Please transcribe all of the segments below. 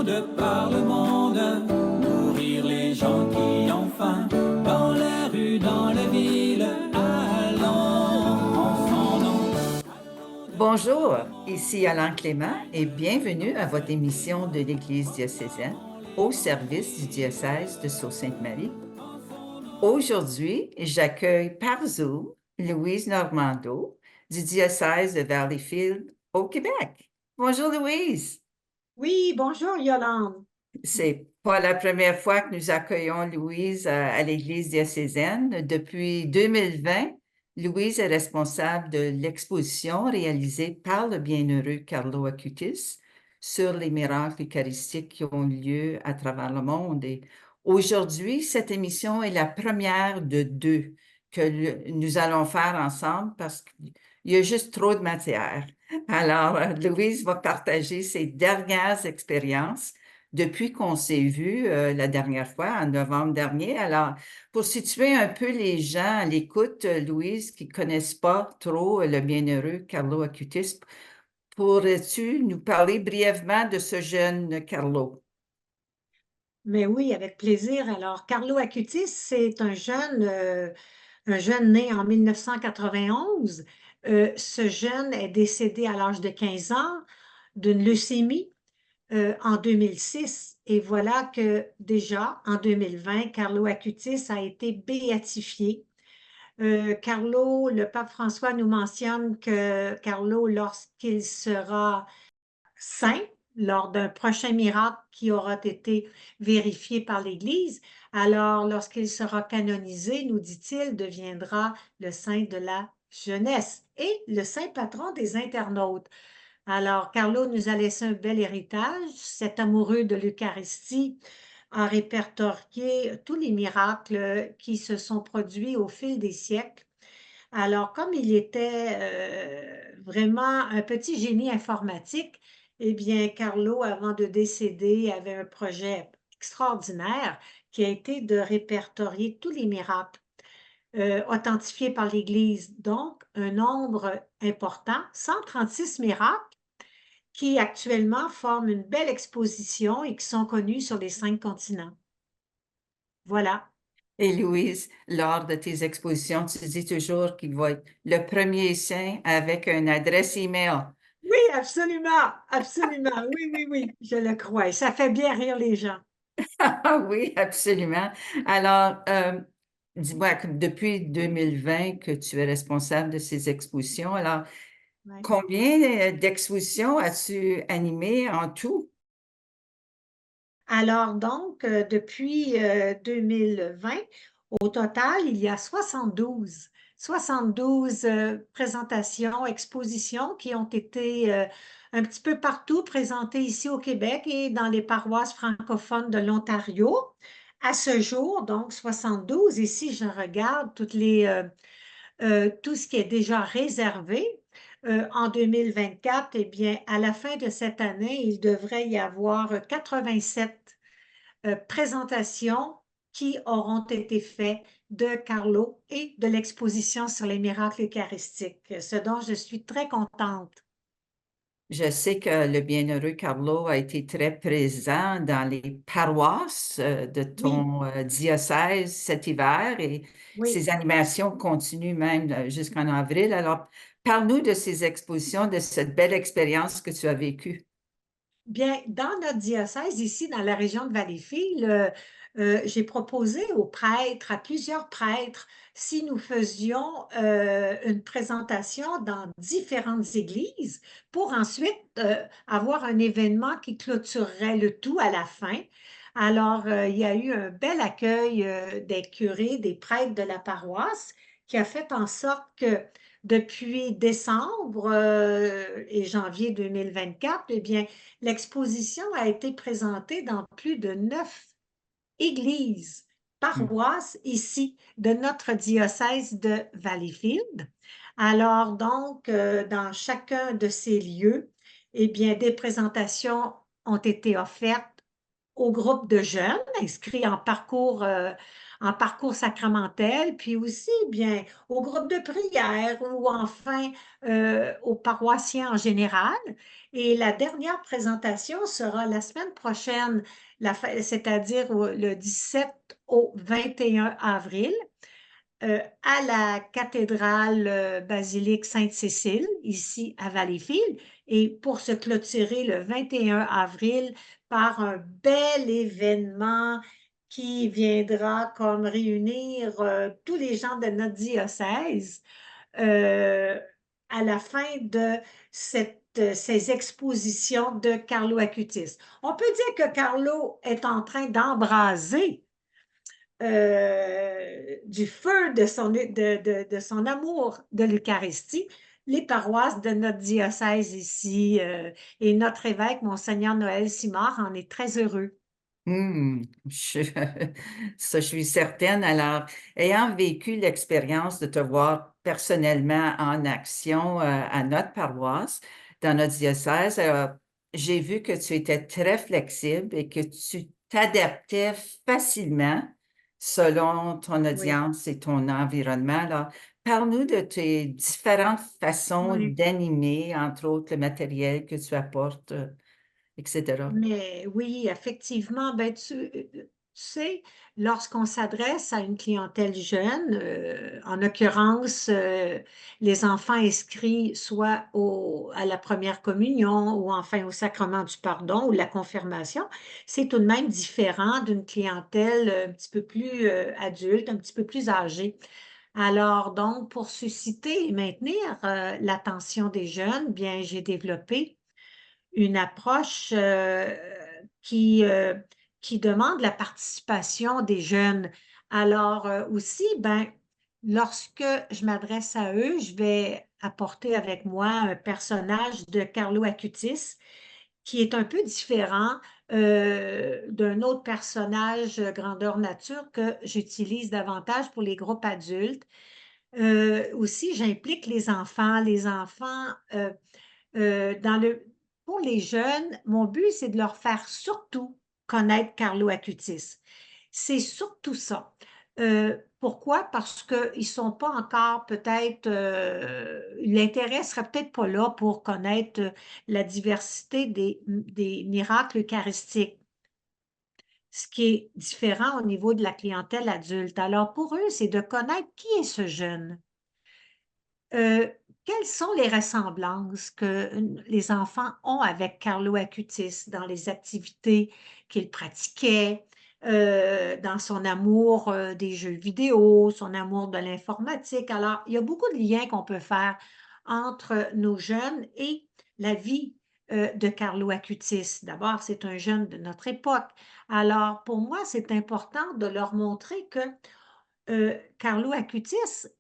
monde par le monde, nourrir les gens qui ont faim, dans les rues, dans les villes, allons en son nom. Bonjour, ici Alain Clément et bienvenue à votre émission de l'Église diocésaine au service du diocèse de Sault-Sainte-Marie. Aujourd'hui, j'accueille par Zoom Louise Normando du diocèse de Valleyfield au Québec. Bonjour Louise. Oui, bonjour Yolande. C'est pas la première fois que nous accueillons Louise à l'Église diocésaine. Depuis 2020, Louise est responsable de l'exposition réalisée par le bienheureux Carlo Acutis sur les miracles eucharistiques qui ont lieu à travers le monde. Et aujourd'hui, cette émission est la première de deux que nous allons faire ensemble parce qu'il y a juste trop de matière. Alors, Louise va partager ses dernières expériences depuis qu'on s'est vu la dernière fois, en novembre dernier. Alors, pour situer un peu les gens à l'écoute, Louise, qui ne connaissent pas trop le bienheureux Carlo Acutis, pourrais-tu nous parler brièvement de ce jeune Carlo? Mais oui, avec plaisir. Alors, Carlo Acutis, c'est un jeune né en 1991. Ce jeune est décédé à l'âge de 15 ans d'une leucémie en 2006. Et voilà que déjà, en 2020, Carlo Acutis a été béatifié. Carlo, le pape François nous mentionne que Carlo, lorsqu'il sera saint, lors d'un prochain miracle qui aura été vérifié par l'Église, alors lorsqu'il sera canonisé, nous dit-il, deviendra le saint de la jeunesse et le saint patron des internautes. Alors, Carlo nous a laissé un bel héritage. Cet amoureux de l'Eucharistie a répertorié tous les miracles qui se sont produits au fil des siècles. Alors, comme il était vraiment un petit génie informatique, eh bien, Carlo, avant de décéder, avait un projet extraordinaire qui a été de répertorier tous les miracles authentifiés par l'Église. Donc, un nombre important, 136 miracles, qui actuellement forment une belle exposition et qui sont connus sur les 5 continents. Voilà. Et Louise, lors de tes expositions, tu dis toujours qu'il va être le premier saint avec une adresse email. Oui, absolument, absolument. Oui, oui, oui, je le crois. Et ça fait bien rire les gens. Ah oui, absolument. Alors, dis-moi, depuis 2020 que tu es responsable de ces expositions, alors, Ouais. combien d'expositions as-tu animées en tout? Alors donc, depuis 2020, au total, il y a 72 présentations, expositions qui ont été un petit peu partout présentées ici au Québec et dans les paroisses francophones de l'Ontario. À ce jour, donc 72, ici je regarde tout ce qui est déjà réservé en 2024, eh bien, à la fin de cette année, il devrait y avoir 87 présentations qui auront été faites de Carlo et de l'exposition sur les miracles eucharistiques, ce dont je suis très contente. Je sais que le bienheureux Carlo a été très présent dans les paroisses de Oui, ton diocèse cet hiver et oui. ses animations continuent même jusqu'en avril. Alors, parle-nous de ces expositions, de cette belle expérience que tu as vécue. Bien, dans notre diocèse, ici, dans la région de Valleyfield, j'ai proposé aux prêtres, à plusieurs prêtres, si nous faisions une présentation dans différentes églises pour ensuite avoir un événement qui clôturerait le tout à la fin. Alors, il y a eu un bel accueil des curés, des prêtres de la paroisse qui a fait en sorte que depuis décembre et janvier 2024, eh bien, l'exposition a été présentée dans plus de 9 églises, Hmm. paroisses ici de notre diocèse de Valleyfield. Alors donc, dans chacun de ces lieux, eh bien, des présentations ont été offertes au groupe de jeunes inscrits en parcours en parcours sacramentel, puis aussi, bien, au groupe de prière ou enfin aux paroissiens en général. Et la dernière présentation sera la semaine prochaine, c'est-à-dire le 17 au 21 avril à la cathédrale basilique Sainte-Cécile, ici à Valleyfield, et pour se clôturer le 21 avril par un bel événement qui viendra comme réunir tous les gens de notre diocèse euh, à la fin de ces expositions de Carlo Acutis. On peut dire que Carlo est en train d'embraser du feu de son amour de l'Eucharistie, les paroisses de notre diocèse ici et notre évêque, Monseigneur Noël Simard, en est très heureux. Hmm, ça, je suis certaine. Alors, ayant vécu l'expérience de te voir personnellement en action à notre paroisse, dans notre diocèse, j'ai vu que tu étais très flexible et que tu t'adaptais facilement selon ton Oui, audience et ton environnement. Alors, parle-nous de tes différentes façons oui. d'animer, entre autres le matériel que tu apportes, etc. Mais oui, effectivement, ben tu sais, lorsqu'on s'adresse à une clientèle jeune, en l'occurrence, les enfants inscrits soit à la première communion ou enfin au sacrement du pardon ou la confirmation, c'est tout de même différent d'une clientèle un petit peu plus adulte, un petit peu plus âgée. Alors, donc, pour susciter et maintenir l'attention des jeunes, bien, j'ai développé une approche qui, euh, qui demande la participation des jeunes. Alors aussi, ben, lorsque je m'adresse à eux, je vais apporter avec moi un personnage de Carlo Acutis qui est un peu différent d'un autre personnage grandeur nature que j'utilise davantage pour les groupes adultes. Aussi, j'implique les enfants. Les enfants, dans pour les jeunes, mon but, c'est de leur faire surtout connaître Carlo Acutis. C'est surtout ça. Pourquoi? Parce qu'ils ne sont pas encore peut-être, l'intérêt serait peut-être pas là pour connaître la diversité des miracles eucharistiques, ce qui est différent au niveau de la clientèle adulte. Alors pour eux, c'est de connaître qui est ce jeune. Euh, Quelles sont les ressemblances que les enfants ont avec Carlo Acutis dans les activités qu'il pratiquait, dans son amour des jeux vidéo, son amour de l'informatique? Alors, il y a beaucoup de liens qu'on peut faire entre nos jeunes et la vie de Carlo Acutis. D'abord, c'est un jeune de notre époque. Alors, pour moi, c'est important de leur montrer que Carlo Acutis,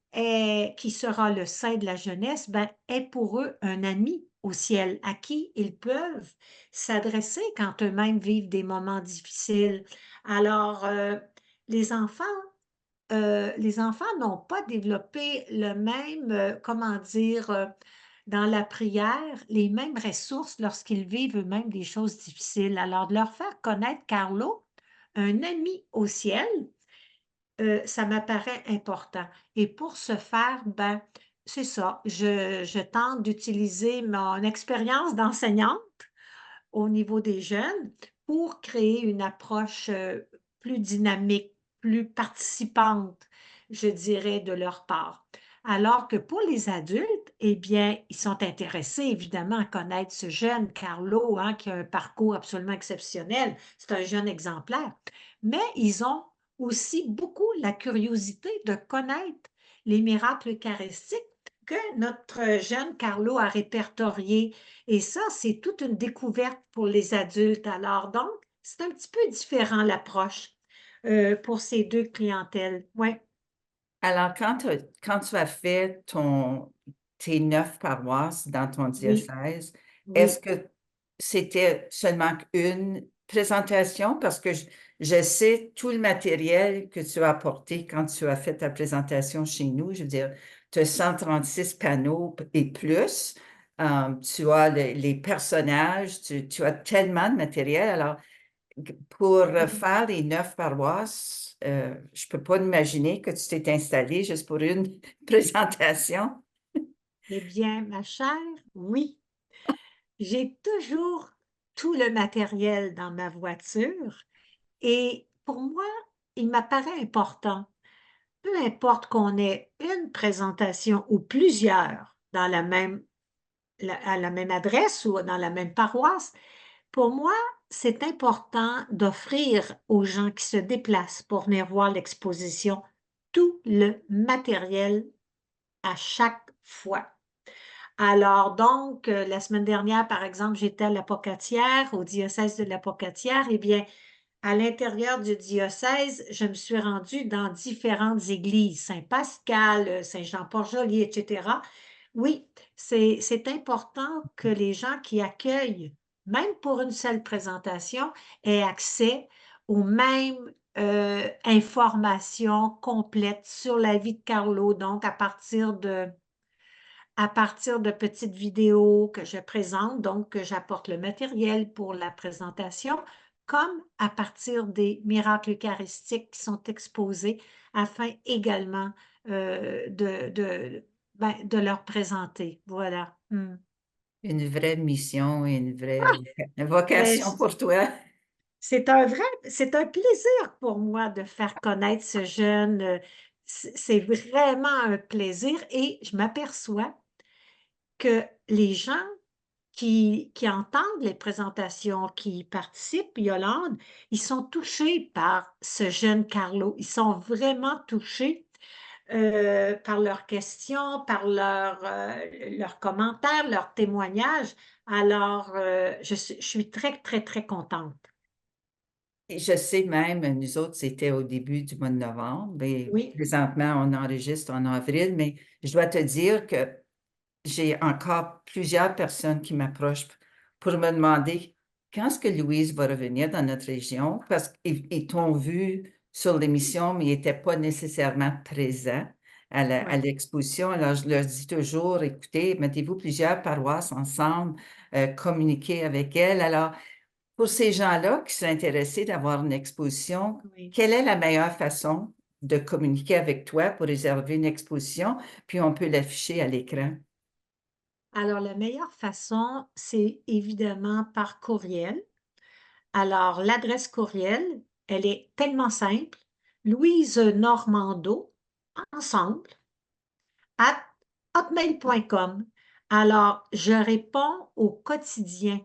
qui sera le saint de la jeunesse, ben, est pour eux un ami au ciel à qui ils peuvent s'adresser quand eux-mêmes vivent des moments difficiles. Alors, les enfants n'ont pas développé le même, comment dire, dans la prière, les mêmes ressources lorsqu'ils vivent eux-mêmes des choses difficiles. Alors, de leur faire connaître Carlo, un ami au ciel, ça m'apparaît important. Et pour ce faire, ben, c'est ça, je tente d'utiliser mon expérience d'enseignante au niveau des jeunes pour créer une approche plus dynamique, plus participante, je dirais, de leur part. Alors que pour les adultes, eh bien, ils sont intéressés évidemment à connaître ce jeune Carlo, hein, qui a un parcours absolument exceptionnel. C'est un jeune exemplaire. Mais ils ont aussi beaucoup la curiosité de connaître les miracles eucharistiques que notre jeune Carlo a répertoriés. Et ça, c'est toute une découverte pour les adultes. Alors, donc, c'est un petit peu différent l'approche pour ces deux clientèles. Oui, Alors, quand tu as fait tes 9 paroisses dans ton oui, diocèse, est-ce oui. que c'était seulement une présentation? Parce que je sais tout le matériel que tu as apporté quand tu as fait ta présentation chez nous. Je veux dire, tu as 136 panneaux et plus. Tu as les personnages, tu as tellement de matériel. Alors, pour faire les 9 paroisses, je peux pas imaginer que tu t'es installé juste pour une présentation. Eh bien, ma chère, oui. J'ai toujours tout le matériel dans ma voiture et pour moi, il m'apparaît important, peu importe qu'on ait une présentation ou plusieurs dans à la même adresse ou dans la même paroisse, pour moi, c'est important d'offrir aux gens qui se déplacent pour venir voir l'exposition tout le matériel à chaque fois. Alors donc, la semaine dernière, par exemple, j'étais à l'Apocatière, au diocèse de l'Apocatière. Eh bien, à l'intérieur du diocèse, je me suis rendue dans différentes églises, Saint-Pascal, Saint-Jean-Port-Joli, etc. Oui, c'est important que les gens qui accueillent, même pour une seule présentation, aient accès aux mêmes informations complètes sur la vie de Carlo. Donc, à partir de petites vidéos que je présente, donc que j'apporte le matériel pour la présentation, comme à partir des miracles eucharistiques qui sont exposés afin également de leur présenter. Voilà. Une vraie mission et une vraie Ah, ben, vocation pour toi. c'est un plaisir pour moi de faire connaître ce jeune. C'est vraiment un plaisir et je m'aperçois que les gens qui entendent les présentations, qui participent, Yolande, ils sont touchés par ce jeune Carlo. Ils sont vraiment touchés par leurs questions, par leurs commentaires, leurs témoignages. Alors, je suis très, très, très contente. Et je sais même, nous autres, c'était au début du mois de novembre, et Oui, présentement, on enregistre en avril, mais je dois te dire que j'ai encore plusieurs personnes qui m'approchent pour me demander quand est-ce que Louise va revenir dans notre région, parce qu'ils t'ont vu sur l'émission, mais ils n'étaient pas nécessairement présents à oui. l'exposition. Alors, je leur dis toujours, écoutez, mettez-vous plusieurs paroisses ensemble, communiquez avec elles. Alors, pour ces gens-là qui sont intéressés d'avoir une exposition, Oui. quelle est la meilleure façon de communiquer avec toi pour réserver une exposition, puis on peut l'afficher à l'écran? Alors, la meilleure façon, c'est évidemment par courriel. Alors, l'adresse courriel, elle est tellement simple. Louise Normando, ensemble, at hotmail.com. Alors, je réponds au quotidien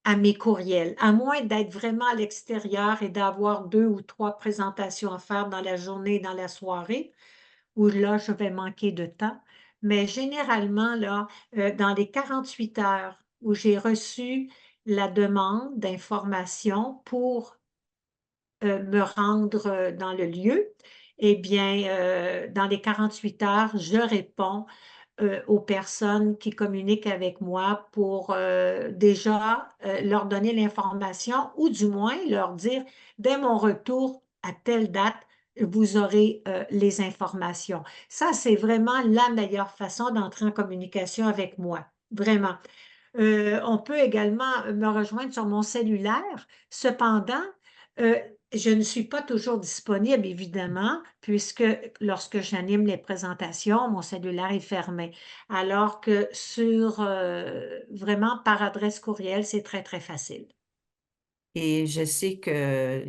à mes courriels, à moins d'être vraiment à l'extérieur et d'avoir 2 ou 3 présentations à faire dans la journée et dans la soirée, où là, je vais manquer de temps. Mais généralement, là, dans les 48 heures où j'ai reçu la demande d'information pour me rendre dans le lieu, eh bien, dans les 48 heures, je réponds aux personnes qui communiquent avec moi pour déjà leur donner l'information ou du moins leur dire, dès mon retour à telle date, vous aurez les informations. Ça, c'est vraiment la meilleure façon d'entrer en communication avec moi, vraiment. On peut également me rejoindre sur mon cellulaire. Cependant, euh, je ne suis pas toujours disponible, évidemment, puisque lorsque j'anime les présentations, mon cellulaire est fermé. Alors que vraiment par adresse courriel, c'est très, très facile. Et je sais que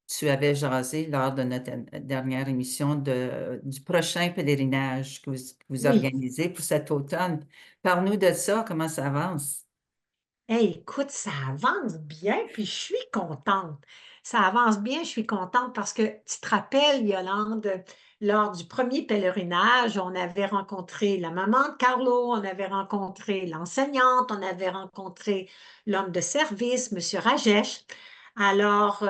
tu avais jasé lors de notre dernière émission du prochain pèlerinage que vous Oui. organisez pour cet automne. Parle-nous de ça, comment ça avance? Hey, écoute, ça avance bien, puis je suis contente. Ça avance bien, je suis contente parce que tu te rappelles, Yolande, lors du premier pèlerinage, on avait rencontré la maman de Carlo, on avait rencontré l'enseignante, on avait rencontré l'homme de service, Monsieur Rajesh. Alors,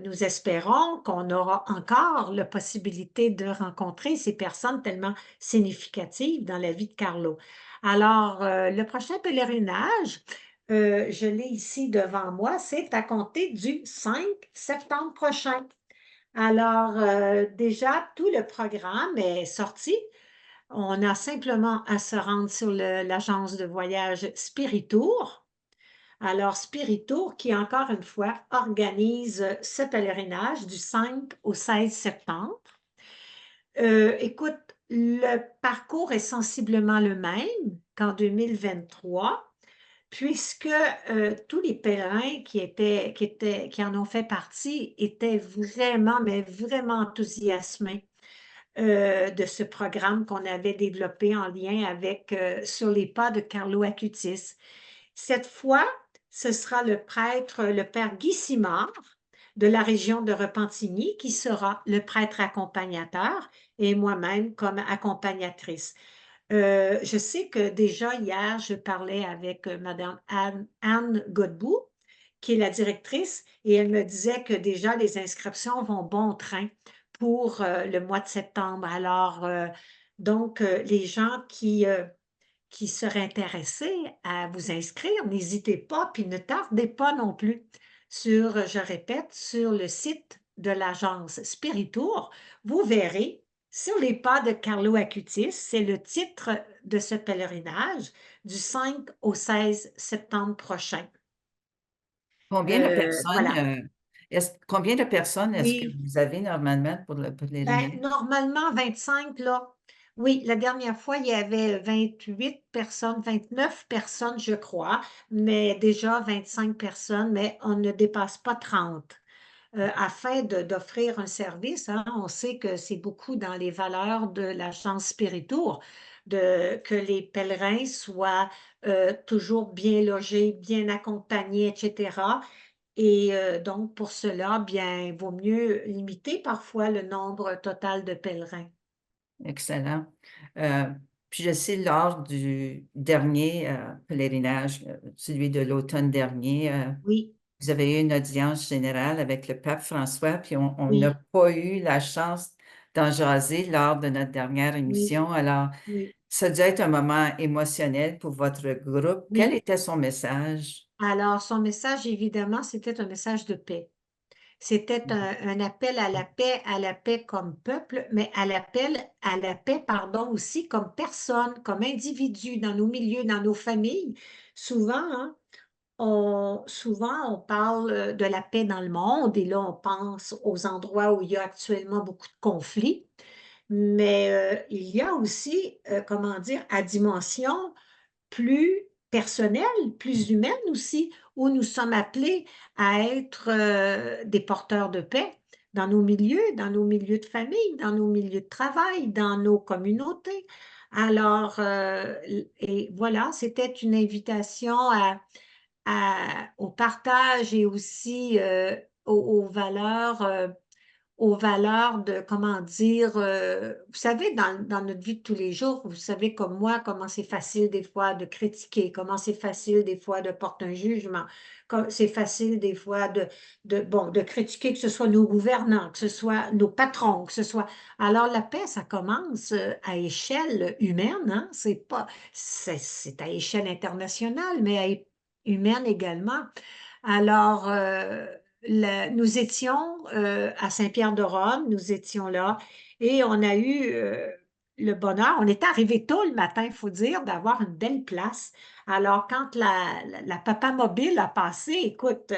nous espérons qu'on aura encore la possibilité de rencontrer ces personnes tellement significatives dans la vie de Carlo. Alors, le prochain pèlerinage, je l'ai ici devant moi, c'est à compter du 5 septembre prochain. Alors, déjà, tout le programme est sorti. On a simplement à se rendre sur l'agence de voyage Spiritour. Alors, Spiritour, qui encore une fois organise ce pèlerinage du 5 au 16 septembre. Écoute, le parcours est sensiblement le même qu'en 2023, puisque tous les pèlerins qui en ont fait partie étaient vraiment, mais vraiment enthousiasmés de ce programme qu'on avait développé en lien avec Sur les pas de Carlo Acutis. Cette fois, ce sera le prêtre, le père Guy Simard, de la région de Repentigny, qui sera le prêtre accompagnateur et moi-même comme accompagnatrice. Je sais que déjà hier, je parlais avec Madame Anne Godbout, qui est la directrice, et elle me disait que déjà les inscriptions vont bon train pour le mois de septembre. Alors, donc, les gens qui seraient intéressés à vous inscrire, n'hésitez pas, puis ne tardez pas non plus sur, je répète, sur le site de l'agence Spiritour, vous verrez Sur les pas de Carlo Acutis, c'est le titre de ce pèlerinage du 5 au 16 septembre prochain. Combien de personnes, Voilà. combien de personnes est-ce que Oui, vous avez normalement pour le ben, pèlerinage? normalement 25 là. Oui, la dernière fois, il y avait 28 personnes, 29 personnes, je crois, mais déjà 25 personnes, mais on ne dépasse pas 30. Afin d'offrir un service, hein, on sait que c'est beaucoup dans les valeurs de l'agence Spiritour, que les pèlerins soient toujours bien logés, bien accompagnés, etc. Et donc, pour cela, bien, il vaut mieux limiter parfois le nombre total de pèlerins. Excellent. Euh, Puis je sais, lors du dernier pèlerinage, celui de l'automne dernier, Oui, vous avez eu une audience générale avec le pape François, puis on n'a oui, pas eu la chance d'en jaser lors de notre dernière oui, émission. Alors, oui, ça a dû être un moment émotionnel pour votre groupe. Quel oui. était son message? Alors, son message, évidemment, c'était un message de paix. C'était un appel à la paix comme peuple, mais à la paix, pardon, aussi comme personne, comme individu dans nos milieux, dans nos familles. Souvent, hein, souvent, on parle de la paix dans le monde et là, on pense aux endroits où il y a actuellement beaucoup de conflits. Mais il y a aussi, comment dire, à dimension plus personnelle, plus humaine aussi, où nous sommes appelés à être des porteurs de paix dans nos milieux de famille, dans nos milieux de travail, dans nos communautés. Alors, et voilà, c'était une invitation au partage et aussi aux valeurs de, comment dire, vous savez, dans notre vie de tous les jours, vous savez comme moi, comment c'est facile des fois de critiquer, comment c'est facile des fois de porter un jugement, comme c'est facile des fois bon, de critiquer que ce soit nos gouvernants, que ce soit nos patrons, que ce soit... Alors, la paix, ça commence à échelle humaine, hein? C'est à échelle internationale, mais humaine également. Alors, nous étions à Saint-Pierre-de-Rome, nous étions là, et on a eu le bonheur, on est arrivé tôt le matin, il faut dire, d'avoir une belle place. Alors, quand la Papa Mobile a passé, écoute,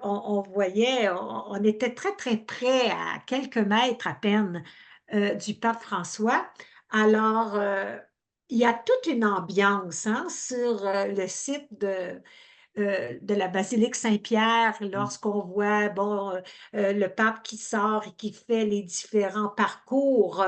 on voyait, on était très, très près, à quelques mètres à peine du pape François. Alors, il y a toute une ambiance hein, sur le site de la basilique Saint-Pierre, lorsqu'on voit bon, le pape qui sort et qui fait les différents parcours.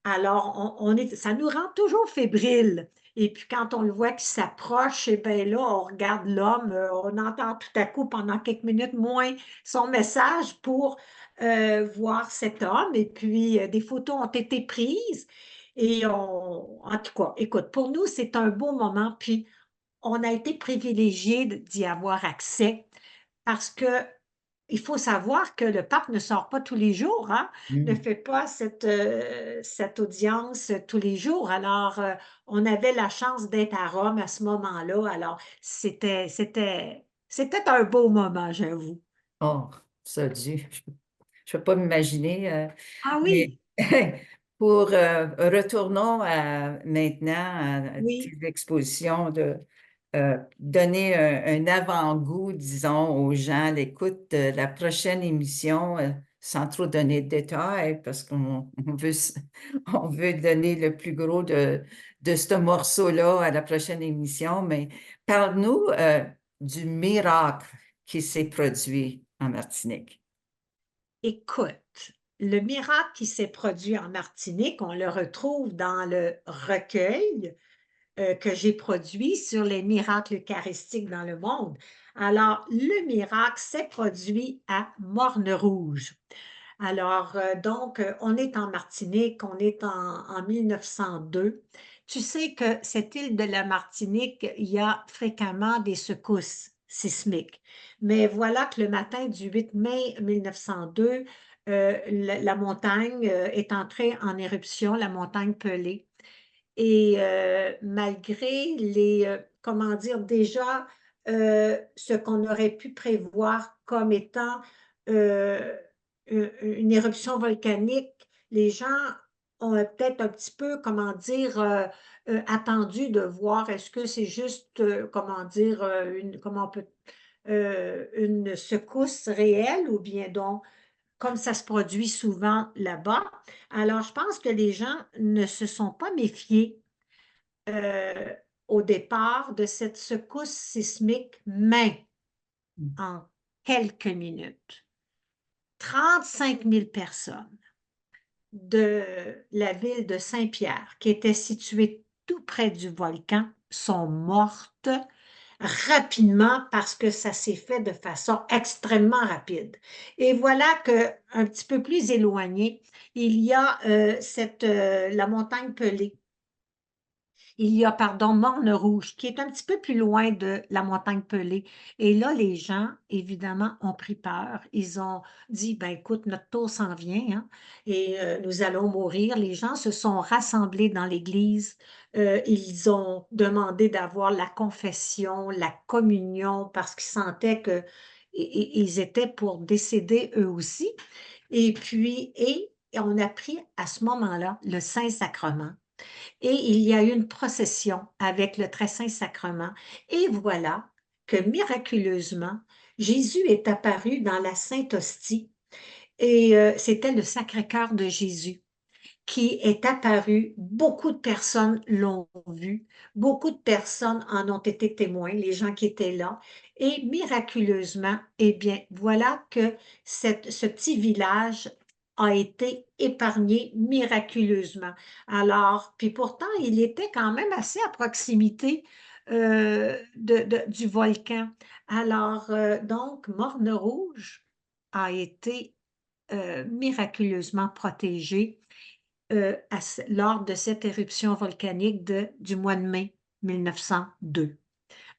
Alors, ça nous rend toujours fébriles. Et puis, quand on le voit qui s'approche, et bien là, on regarde l'homme, on entend tout à coup, pendant quelques minutes, moins son message pour voir cet homme. Et puis, des photos ont été prises. Et en tout cas, écoute, pour nous, c'est un beau moment. Puis, on a été privilégiés d'y avoir accès parce que il faut savoir que le pape ne sort pas tous les jours, hein, ne Mm. fait pas cette audience tous les jours. Alors, on avait la chance d'être à Rome à ce moment-là. Alors, c'était un beau moment, j'avoue. Oh, ça Dieu, je ne peux pas m'imaginer. Ah Mais oui, pour retournons maintenant à tes oui, expositions donner un avant-goût, disons, aux gens à l'écoute de la prochaine émission, sans trop donner de détails, parce on veut donner le plus gros de ce morceau-là à la prochaine émission, mais parle-nous du miracle qui s'est produit en Martinique. Écoute, le miracle qui s'est produit en Martinique, on le retrouve dans le recueil que j'ai produit sur les miracles eucharistiques dans le monde. Alors, le miracle s'est produit à Morne-Rouge. Alors, donc, on est en Martinique, on est en 1902. Tu sais que cette île de la Martinique, il y a fréquemment des secousses sismiques. Mais voilà que le matin du 8 mai 1902, la montagne est entrée en éruption, la montagne Pelée. Et malgré les, comment dire, déjà, ce qu'on aurait pu prévoir comme étant une éruption volcanique, les gens ont peut-être un petit peu, comment dire, attendu de voir est-ce que c'est juste, comment dire, comment on peut, une secousse réelle ou bien donc, comme ça se produit souvent là-bas. Alors, je pense que les gens ne se sont pas méfiés euh, au départ de cette secousse sismique, mais en quelques minutes, 35 000 personnes de la ville de Saint-Pierre, qui était située tout près du volcan, sont mortes rapidement parce que ça s'est fait de façon extrêmement rapide. Et voilà que un petit peu plus éloigné, il y a la montagne Pelée. Il y a, pardon, Morne-Rouge, qui est un petit peu plus loin de la montagne Pelée. Et là, les gens, évidemment, ont pris peur. Ils ont dit, ben écoute, notre tour s'en vient, hein, et nous allons mourir. Les gens se sont rassemblés dans l'église. Ils ont demandé d'avoir la confession, la communion, parce qu'ils sentaient que ils étaient pour décéder eux aussi. Et puis, et on a pris à ce moment-là le Saint-Sacrement. Et il y a eu une procession avec le très saint sacrement. Et voilà que miraculeusement, Jésus est apparu dans la Sainte Hostie. Et c'était le Sacré-Cœur de Jésus qui est apparu. Beaucoup de personnes l'ont vu. Beaucoup de personnes en ont été témoins, les gens qui étaient là. Et miraculeusement, eh bien, voilà que ce petit village a été épargné miraculeusement. Alors, puis pourtant, il était quand même assez à proximité du volcan. Alors, donc, Morne-Rouge a été miraculeusement protégé lors de cette éruption volcanique du mois de mai 1902.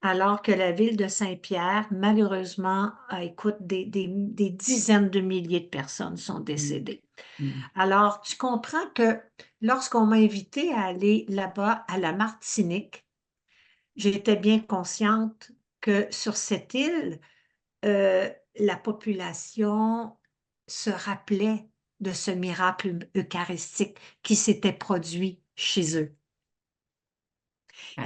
Alors que la ville de Saint-Pierre, malheureusement, écoute, des dizaines de milliers de personnes sont décédées. Alors, tu comprends que lorsqu'on m'a invité à aller là-bas à la Martinique, j'étais bien consciente que sur cette île, la population se rappelait de ce miracle eucharistique qui s'était produit chez eux.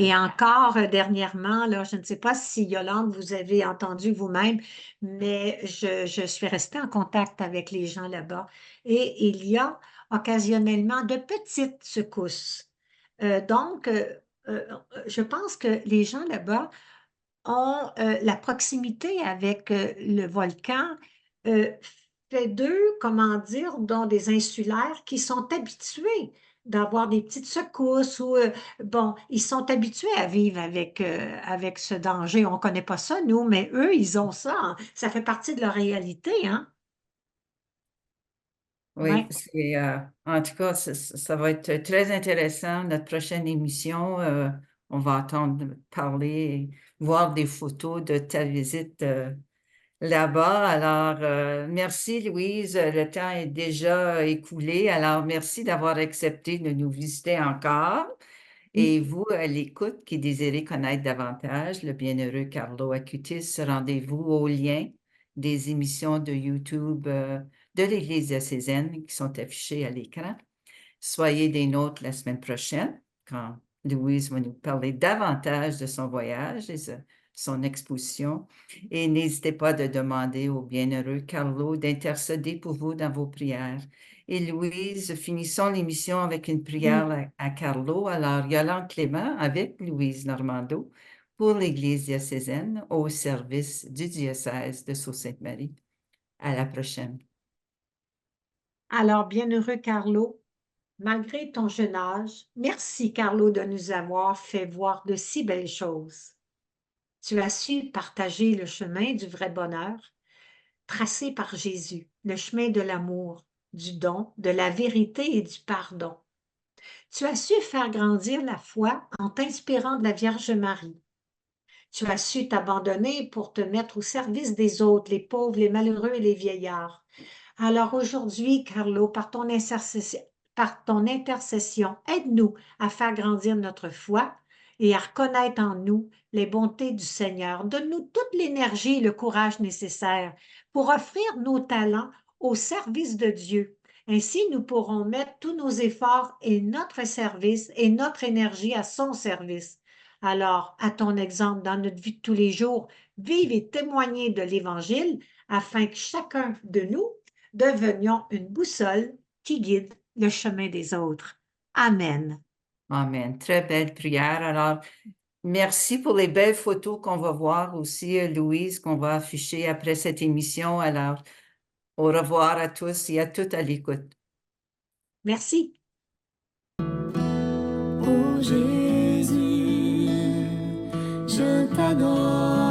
Et encore dernièrement, là, je ne sais pas si Yolande, vous avez entendu vous-même, mais je suis restée en contact avec les gens là-bas et il y a occasionnellement de petites secousses. Donc, je pense que les gens là-bas ont la proximité avec le volcan fait d'eux, comment dire, dont des insulaires qui sont habitués d'avoir des petites secousses ou, bon, ils sont habitués à vivre avec ce danger. On ne connaît pas ça, nous, mais eux, ils ont ça, hein. Ça fait partie de leur réalité, hein? Oui, Ouais. en tout cas, ça va être très intéressant. Notre prochaine émission, on va entendre parler, voir des photos de ta visite là-bas. Alors, merci Louise, le temps est déjà écoulé. Alors, merci d'avoir accepté de nous visiter encore. Et vous, à l'écoute, qui désirez connaître davantage le bienheureux Carlo Acutis, rendez-vous au lien des émissions de YouTube de l'Église diocésaine qui sont affichées à l'écran. Soyez des nôtres la semaine prochaine, quand Louise va nous parler davantage de son voyage et son exposition. Et n'hésitez pas de demander au bienheureux Carlo d'intercéder pour vous dans vos prières. Et Louise, finissons l'émission avec une prière Oui. à Carlo. Alors, Yolande Clément avec Louise Normando pour l'Église diocésaine au service du diocèse de Sault-Sainte-Marie. À la prochaine. Alors, bienheureux Carlo, malgré ton jeune âge, merci Carlo de nous avoir fait voir de si belles choses. Tu as su partager le chemin du vrai bonheur, tracé par Jésus, le chemin de l'amour, du don, de la vérité et du pardon. Tu as su faire grandir la foi en t'inspirant de la Vierge Marie. Tu as su t'abandonner pour te mettre au service des autres, les pauvres, les malheureux et les vieillards. Alors aujourd'hui, Carlo, par ton intercession, aide-nous à faire grandir notre foi et à reconnaître en nous les bontés du Seigneur. Donne-nous toute l'énergie et le courage nécessaires pour offrir nos talents au service de Dieu. Ainsi, nous pourrons mettre tous nos efforts et notre service et notre énergie à son service. Alors, à ton exemple dans notre vie de tous les jours, vive et témoigner de l'Évangile afin que chacun de nous devenions une boussole qui guide le chemin des autres. Amen. Amen. Très belle prière. Alors, merci pour les belles photos qu'on va voir aussi, Louise, qu'on va afficher après cette émission. Alors, au revoir à tous et à toutes à l'écoute. Merci. Ô Jésus, je t'adore.